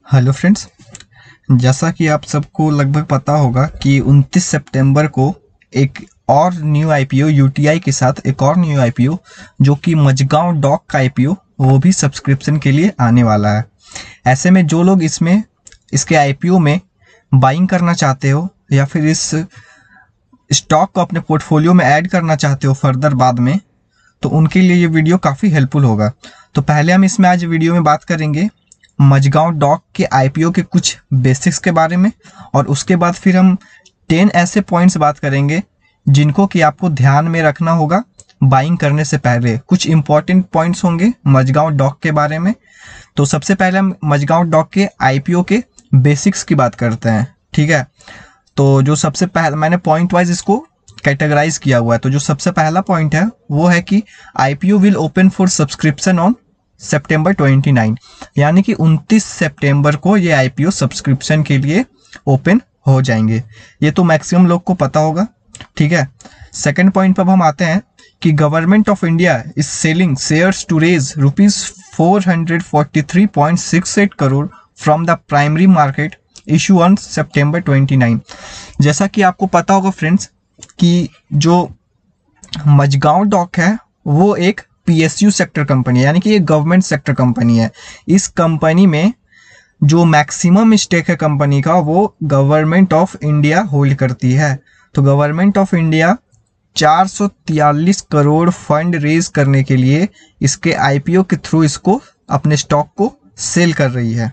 Hello friends. जैसा कि आप सबको लगभग पता होगा कि 29 सितंबर को एक और न्यू आईपीओ यूटीआई के साथ एक और न्यू आईपीओ जो कि मझगांव डॉक का आईपीओ वो भी सब्सक्रिप्शन के लिए आने वाला है। ऐसे में जो लोग इसके आईपीओ में बाइंग करना चाहते हो या फिर इस स्टॉक को अपने पोर्टफोलियो में ऐड करना चाहते हो फर्दर बाद में, तो उनके लिए ये वीडियो काफ़ी हेल्पफुल होगा। तो पहले हम इसमें आज वीडियो में बात करेंगे मझगांव डॉक के आईपीओ के कुछ बेसिक्स के बारे में, और उसके बाद फिर हम 10 ऐसे पॉइंट्स बात करेंगे जिनको कि आपको ध्यान में रखना होगा बाइंग करने से पहले। कुछ इंपॉर्टेंट पॉइंट्स होंगे मझगांव डॉक के बारे में। तो सबसे पहले हम मझगांव डॉक के आईपीओ के बेसिक्स की बात करते हैं, ठीक है। तो जो सबसे पहले मैंने पॉइंट वाइज इसको कैटेगराइज किया हुआ है। तो जो सबसे पहला पॉइंट है वो है कि IPO will open for subscription on September 29, यानी कि 29 सितंबर को ये आईपीओ सब्सक्रिप्शन के लिए ओपन हो जाएंगे। ये तो मैक्सिमम लोग को पता होगा, ठीक है। सेकंड पॉइंट पर हम आते हैं कि government of India is selling shares to raise ₹443.68 crore from the primary market issue on September 29। जैसा कि आपको पता होगा फ्रेंड्स कि जो मझगांव डॉक है वो एक पीएसयू सेक्टर कंपनी है, यानी कि ये गवर्नमेंट सेक्टर कंपनी है। इस कंपनी में जो मैक्सिमम स्टेक है कंपनी का वो गवर्नमेंट ऑफ इंडिया होल्ड करती है। तो government of India 443 crore fund raise करने के लिए इसके आईपीओ के थ्रू इसको अपने स्टॉक को सेल कर रही है,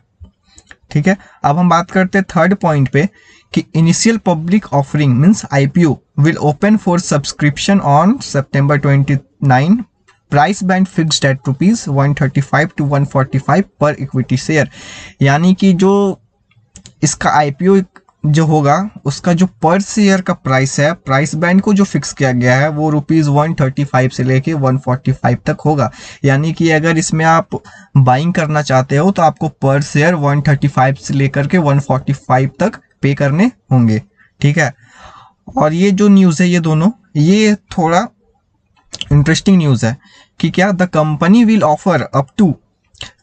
ठीक है। अब हम बात करते हैं थर्ड पॉइंट पे कि initial public offering means IPO will open for subscription on September 29। Price band fixed at ₹135 to 145 पर इक्विटी शेयर, यानी कि जो इसका आईपीओ जो होगा उसका जो पर शेयर का प्राइस है, प्राइस बैंड को जो फिक्स किया गया है वो ₹135 से लेके 145 तक होगा। यानी कि अगर इसमें आप बाइंग करना चाहते हो तो आपको पर शेयर 135 से लेकर के 145 तक पे करने होंगे, ठीक है। और ये जो न्यूज़ है ये दोनों ये थोड़ा इंटरेस्टिंग न्यूज़ है कि क्या the company will offer up to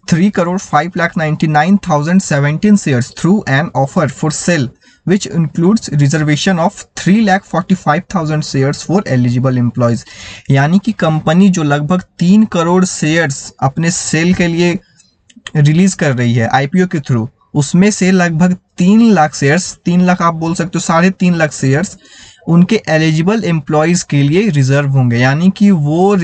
3,599,017 shares through an offer for sale which includes reservation of 3,45,000 shares for eligible employees. यानी कि कंपनी जो लगभग 3 करोड़ शेयर्स अपने सेल के लिए रिलीज कर रही है आईपीओ के थ्रू, उसमें से लगभग 3 लाख शेयर्स, 3 लाख आप बोल सकते हो 3.5 लाख शेयर्स उनके एलिजिबल एम्प्लॉयज के लिए रिजर्व होंगे। यानी कि वो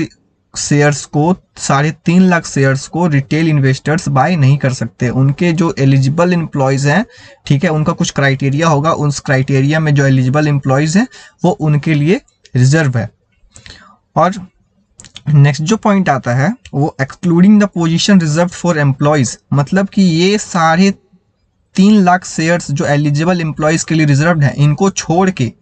शेयर्स को 3.5 लाख शेयर्स को रिटेल इन्वेस्टर्स बाय नहीं कर सकते। उनके जो एलिजिबल एम्प्लॉयज हैं, ठीक है, उनका कुछ क्राइटेरिया होगा, उस क्राइटेरिया में जो एलिजिबल एम्प्लॉयज हैं वो उनके लिए रिजर्व है। और नेक्स्ट जो पॉइंट आता है वो excluding the position reserve for employees, मतलब कि ये 3.5 लाख शेयर्स जो एलिजिबल एम्प्लॉयज के लिए रिजर्व है इनको छोड़ के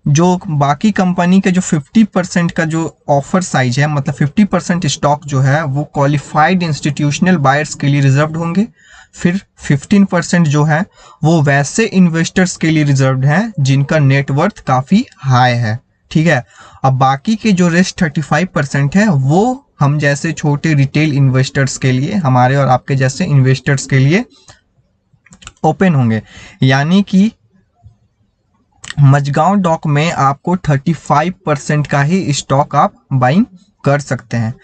जो बाकी कंपनी के जो 50% का जो ऑफर साइज है, मतलब 50% स्टॉक जो है वो क्वालिफाइड इंस्टीट्यूशनल बायर्स के लिए रिजर्व्ड होंगे। फिर 15% जो है वो वैसे इन्वेस्टर्स के लिए रिजर्व्ड है जिनका नेटवर्थ काफ़ी हाई है, ठीक है। अब बाकी के जो रेस्ट 35% है वो हम जैसे छोटे रिटेल इन्वेस्टर्स के लिए, हमारे और आपके जैसे इन्वेस्टर्स के लिए ओपन होंगे। यानी कि मझगांव डॉक में आपको 35% का ही स्टॉक आप बाइंग कर सकते हैं।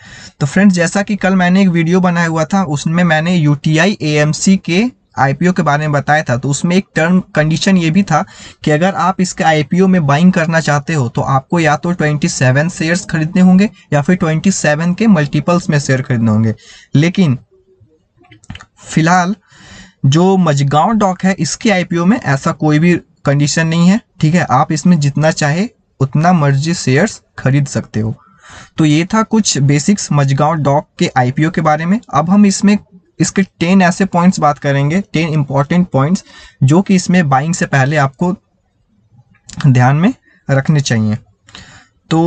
तो फ्रेंड्स, जैसा कि कल मैंने एक वीडियो बनाया हुआ था उसमें मैंने यूटीआई एएमसी के आईपीओ के बारे में बताया था। तो उसमें एक टर्म कंडीशन ये भी था कि अगर आप इसके आईपीओ में बाइंग करना चाहते हो तो आपको या तो 27 शेयर्स खरीदने होंगे या फिर 27 के मल्टीपल्स में शेयर खरीदने होंगे। लेकिन फिलहाल जो मझगांव डॉक है इसके आईपीओ में ऐसा कोई भी कंडीशन नहीं है, ठीक है। आप इसमें जितना चाहे उतना मर्जी शेयर्स खरीद सकते हो। तो ये था कुछ बेसिक्स मझगांव डॉक के आईपीओ के बारे में। अब हम इसमें इसके 10 ऐसे पॉइंट्स बात करेंगे, 10 इंपॉर्टेंट पॉइंट्स जो कि इसमें बाइंग से पहले आपको ध्यान में रखने चाहिए। तो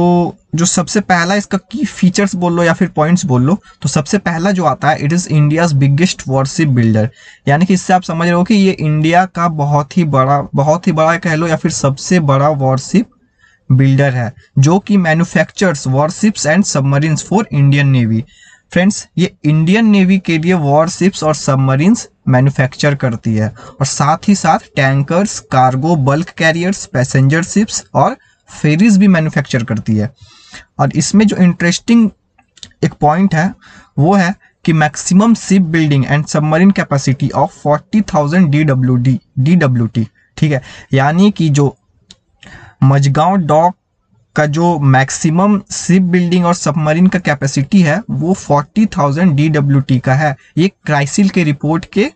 जो सबसे पहला इसका की फीचर्स बोल लो या फिर पॉइंट्स बोल लो, तो सबसे पहला जो आता है it is India's biggest worship builder. यानी कि इससे आप समझ रहे हो कि ये इंडिया का बहुत ही बड़ा कह लो या फिर सबसे बड़ा वॉरशिप बिल्डर है जो कि manufactures warships and submarines for Indian navy. Friends ये इंडियन नेवी के लिए वॉरशिप्स और सबमरीन्स मैन्युफैक्चर करती है और साथ ही साथ tankers, cargo, bulk carriers, passenger ships और फेरीज भी मैन्युफैक्चर करती है। और इसमें जो इंटरेस्टिंग एक पॉइंट है वो है कि maximum ship building and submarine capacity of 40,000 DWT, ठीक है, यानी कि जो मझगांव डॉक का जो मैक्सिमम शिप बिल्डिंग और सबमरीन का कैपेसिटी है वो 40,000 DWT का है। ये क्राइसिल के रिपोर्ट के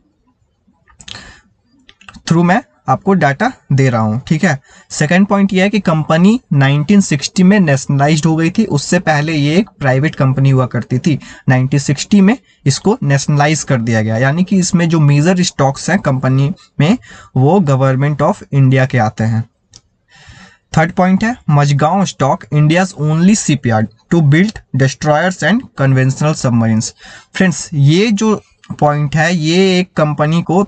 थ्रू मैं आपको डाटा दे रहा हूं, ठीक है। सेकंड पॉइंट ये है कि कंपनी 1960 में नेशनलाइज्ड हो गई थी, उससे पहले ये एक प्राइवेट कंपनी हुआ करती थी। 1960 में इसको नेशनलाइज कर दिया गया, यानी कि इसमें जो मेजर स्टॉक्स हैं कंपनी में वो गवर्नमेंट ऑफ इंडिया के आते हैं। थर्ड पॉइंट है Mazagon dock India's only shipyard to build destroyers and conventional submarines. Friends ये जो पॉइंट है ये एक कंपनी को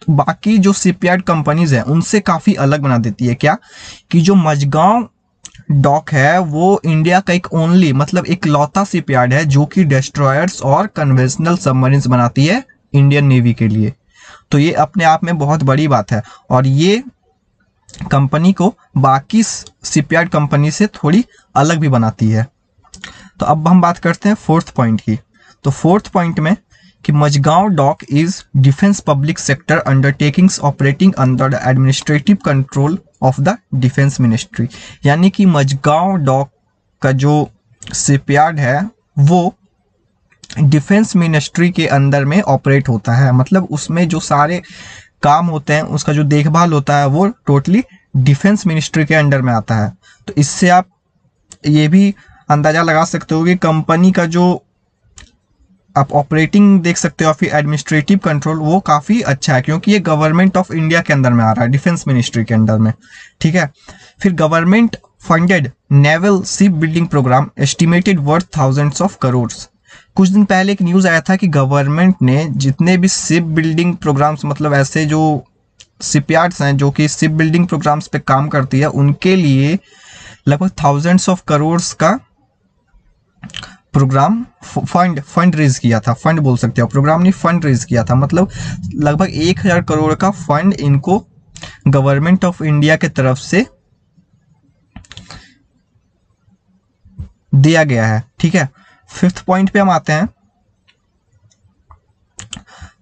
बाकी जो शिपयार्ड कंपनीज है उनसे काफी अलग बना देती है। क्या कि जो मझगांव डॉक है वो इंडिया का एक ओनली मतलब एक लौता शिपयार्ड है जो कि डिस्ट्रॉयर्स और कन्वेंशनल सबमरीन्स बनाती है इंडियन नेवी के लिए। तो ये अपने आप में बहुत बड़ी बात है और ये कंपनी को बाकी शिपयार्ड कंपनी से थोड़ी अलग भी बनाती है। तो अब हम बात करते हैं फोर्थ पॉइंट की। तो फोर्थ पॉइंट में कि Mazagon dock is defence public sector undertakings operating under the administrative control of the defence ministry, यानी कि मझगांव डॉक का जो शिपयार्ड है वो डिफेंस मिनिस्ट्री के अंदर में ऑपरेट होता है। मतलब उसमें जो सारे काम होते हैं उसका जो देखभाल होता है वो टोटली डिफेंस मिनिस्ट्री के अंडर में आता है। तो इससे आप ये भी अंदाजा लगा सकते हो कि कंपनी का जो आप ऑपरेटिंग देख सकते हो फिर एडमिनिस्ट्रेटिव कंट्रोल वो काफी अच्छा है क्योंकि ये गवर्नमेंट ऑफ इंडिया के अंदर में आ रहा है, डिफेंस मिनिस्ट्री के अंडर में, ठीक है। फिर government funded naval ship building programme estimated worth thousands of crore. कुछ दिन पहले एक न्यूज आया था कि गवर्नमेंट ने जितने भी शिप बिल्डिंग प्रोग्राम्स मतलब ऐसे जो शिपयार्ड्स हैं जो कि शिप बिल्डिंग प्रोग्राम्स पे काम करती है उनके लिए लगभग थाउजेंड्स ऑफ करोड़ का प्रोग्राम फंड रेज किया था। फंड बोल सकते हो, प्रोग्राम नहीं फंड रेज किया था। मतलब लगभग 1000 करोड़ का फंड इनको गवर्नमेंट ऑफ इंडिया के तरफ से दिया गया है, ठीक है। फिफ्थ पॉइंट पे हम आते हैं।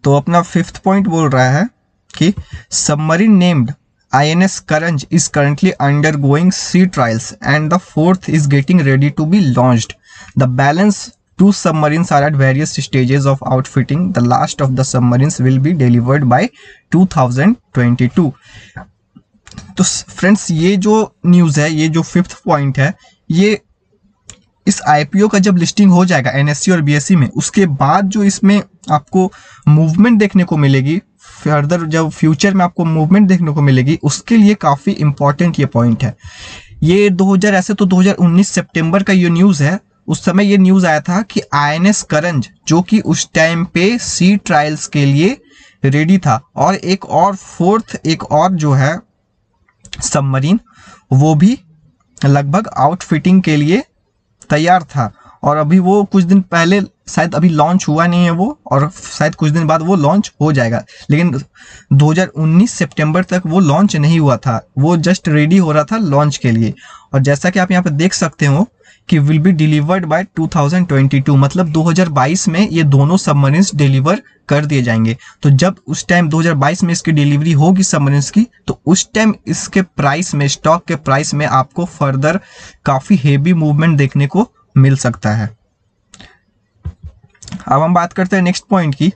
तो अपना फिफ्थ पॉइंट बोल रहा है कि submarine named INS Karanj is currently undergoing sea trials and the fourth is getting ready to be launched. The balance two submarines are at various stages of outfitting. The last of the submarines will be delivered by 2022. तो friends ये जो news है, ये जो fifth point है, ये इस IPO का जब लिस्टिंग हो जाएगा NSE और BSE में, उसके बाद जो इसमें आपको मूवमेंट देखने को मिलेगी, फर्दर जब फ्यूचर में आपको मूवमेंट देखने को मिलेगी, उसके लिए काफ़ी इंपॉर्टेंट ये पॉइंट है। ये 2019 सितंबर का ये न्यूज़ है। उस समय ये न्यूज़ आया था कि INS करंज जो कि उस टाइम पे सी ट्रायल्स के लिए रेडी था और एक और जो है सबमरीन वो भी लगभग आउटफिटिंग के लिए तैयार था और अभी वो कुछ दिन पहले शायद अभी लॉन्च हुआ नहीं है वो, और शायद कुछ दिन बाद वो लॉन्च हो जाएगा, लेकिन 2019 सितंबर तक वो लॉन्च नहीं हुआ था, वो जस्ट रेडी हो रहा था लॉन्च के लिए। और जैसा कि आप यहाँ पे देख सकते हो कि विल बी डिलीवर्ड बाय 2022, मतलब 2022 में ये दोनों सबमरीन्स डिलीवर कर दिए जाएंगे। तो जब उस टाइम 2022 में इसकी डिलीवरी होगी सबमरीन्स की, तो उस टाइम इसके प्राइस में, स्टॉक के प्राइस में आपको फर्दर काफी हेवी मूवमेंट देखने को मिल सकता है। अब हम बात करते हैं नेक्स्ट पॉइंट की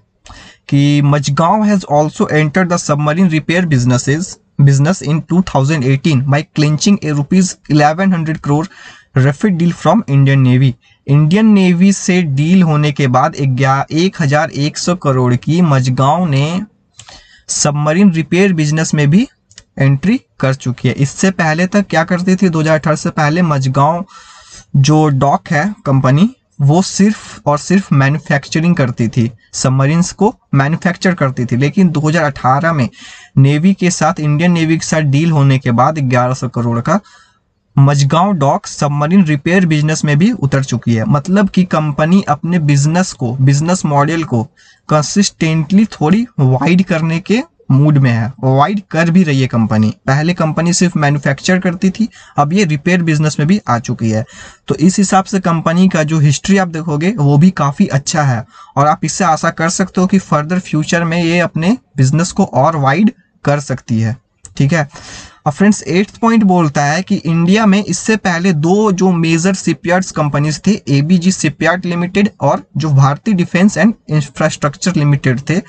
कि Mazagon has also entered the submarine repair business in 2018 by clinching a ₹1100 crore rapid deal from Indian navy. Indian navy से डील होने के बाद 1100 करोड़ की मझगांव ने सबमरीन रिपेयर बिजनेस में भी एंट्री कर चुकी है। इससे पहले तक क्या करती थी, 2018 से पहले मझगांव जो डॉक है कंपनी, वो सिर्फ और सिर्फ मैन्युफैक्चरिंग करती थी, सबमरीन्स को मैन्युफैक्चर करती थी। लेकिन 2018 में नेवी के साथ, इंडियन नेवी के साथ डील होने के बाद 1100 करोड़ का Mazagon dock submarine repair business में भी उतर चुकी है। मतलब कि कंपनी अपने बिजनेस मॉडल को कंसिस्टेंटली थोड़ी वाइड करने के मूड में है, वाइड कर भी रही है कंपनी। पहले कंपनी सिर्फ मैन्युफैक्चर करती थी, अब ये रिपेयर बिजनेस में भी आ चुकी है। तो इस हिसाब से कंपनी का जो हिस्ट्री आप देखोगे वो भी काफी अच्छा है, और आप इससे आशा कर सकते हो कि फर्दर फ्यूचर में ये अपने बिजनेस को और वाइड कर सकती है। ठीक है। अब फ्रेंड्स 8th पॉइंट बोलता है कि इंडिया में इससे पहले दो जो मेजर शिपयार्ड्स कंपनीज थे, एबीजी शिपयार्ड लिमिटेड और जो भारतीय डिफेंस एंड इंफ्रास्ट्रक्चर लिमिटेड थे,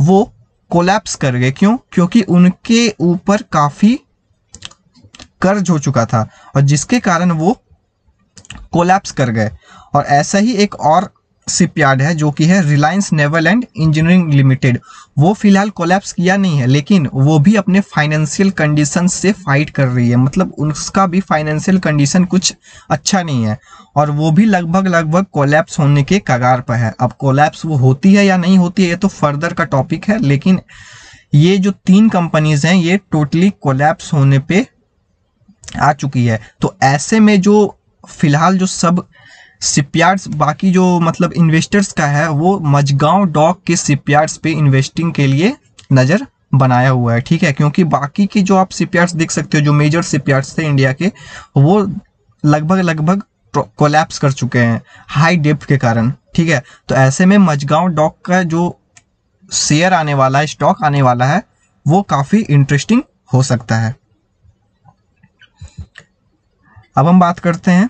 वो कोलैप्स कर गए। क्यों? क्योंकि उनके ऊपर काफी कर्ज हो चुका था और जिसके कारण वो कोलैप्स कर गए। और ऐसा ही एक और शिपयार्ड है जो कि है Reliance naval and engineering limited. वो फिलहाल कोलैप्स किया नहीं है, लेकिन वो भी अपने फाइनेंशियल कंडीशन से फाइट कर रही है। मतलब उसका भी फाइनेंशियल कंडीशन कुछ अच्छा नहीं है और वो भी लगभग कोलैप्स होने के कगार पर है। अब कोलैप्स वो होती है या नहीं होती है ये तो फर्दर का टॉपिक है, लेकिन ये जो 3 कंपनीज हैं ये टोटली कोलैप्स होने पे आ चुकी है। तो ऐसे में जो फिलहाल जो सब शिपयार्ड्स बाकी जो मतलब इन्वेस्टर्स का है वो मझगांव डॉक के शिपयार्ड्स पे इन्वेस्टिंग के लिए नजर बनाया हुआ है। ठीक है। क्योंकि बाकी की जो आप शिपयार्ड्स देख सकते हो जो मेजर शिपयार्ड्स थे इंडिया के, वो लगभग कोलैप्स कर चुके हैं हाई डेप्थ के कारण। ठीक है। तो ऐसे में मझगांव डॉक का जो शेयर आने वाला है, स्टॉक आने वाला है, वो काफी इंटरेस्टिंग हो सकता है। अब हम बात करते हैं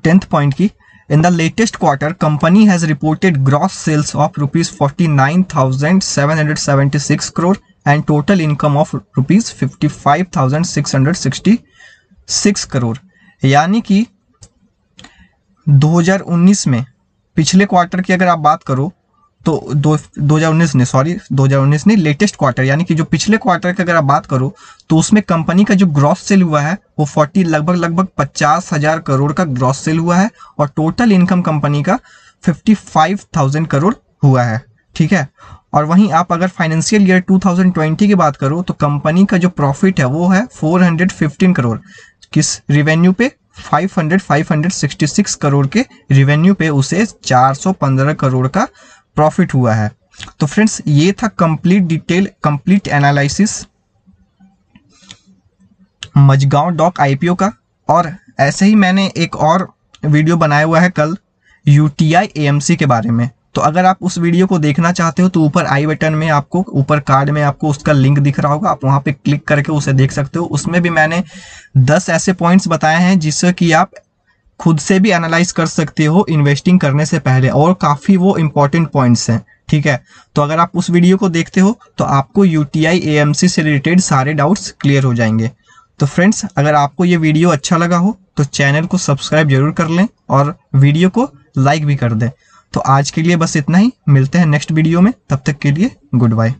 10th पॉइंट की। In the latest quarter company has reported gross sales of ₹49,776 crore and total income of ₹55,666 crore. यानी कि 2019 में पिछले क्वार्टर की अगर आप बात करो तो 2019 नहीं, लेटेस्ट क्वार्टर यानी कि जो पिछले क्वार्टर की अगर आप बात करो तो उसमें कंपनी का जो ग्रॉस सेल हुआ है वो लगभग 50,000 करोड़ का ग्रॉस सेल हुआ है और टोटल इनकम कंपनी का 55,000 करोड़ हुआ है। ठीक है। और वहीं आप अगर फाइनेंशियल ईयर 2020 की बात करो तो कंपनी का जो प्रॉफिट है वो है 415 करोड़। किस रिवेन्यू पे? 566 करोड़ के रिवेन्यू पे उसे 415 करोड़ का प्रॉफिट हुआ है। तो फ्रेंड्स ये था complete analysis Mazagon dock IPO का। और ऐसे ही मैंने एक और वीडियो बनाया हुआ है कल यूटीआई एएमसी के बारे में। तो अगर आप उस वीडियो को देखना चाहते हो तो ऊपर आई बटन में आपको, ऊपर कार्ड में आपको उसका लिंक दिख रहा होगा, आप वहां पे क्लिक करके उसे देख सकते हो। उसमें भी मैंने 10 ऐसे पॉइंट्स बताए हैं जिससे कि आप खुद से भी एनालाइज कर सकते हो इन्वेस्टिंग करने से पहले, और काफी वो इंपॉर्टेंट पॉइंट्स हैं। ठीक है। तो अगर आप उस वीडियो को देखते हो तो आपको यूटीआई एएमसी से रिलेटेड सारे डाउट्स क्लियर हो जाएंगे। तो फ्रेंड्स अगर आपको ये वीडियो अच्छा लगा हो तो चैनल को सब्सक्राइब जरूर कर लें और वीडियो को लाइक भी कर दें। तो आज के लिए बस इतना ही, मिलते हैं नेक्स्ट वीडियो में, तब तक के लिए गुड बाय।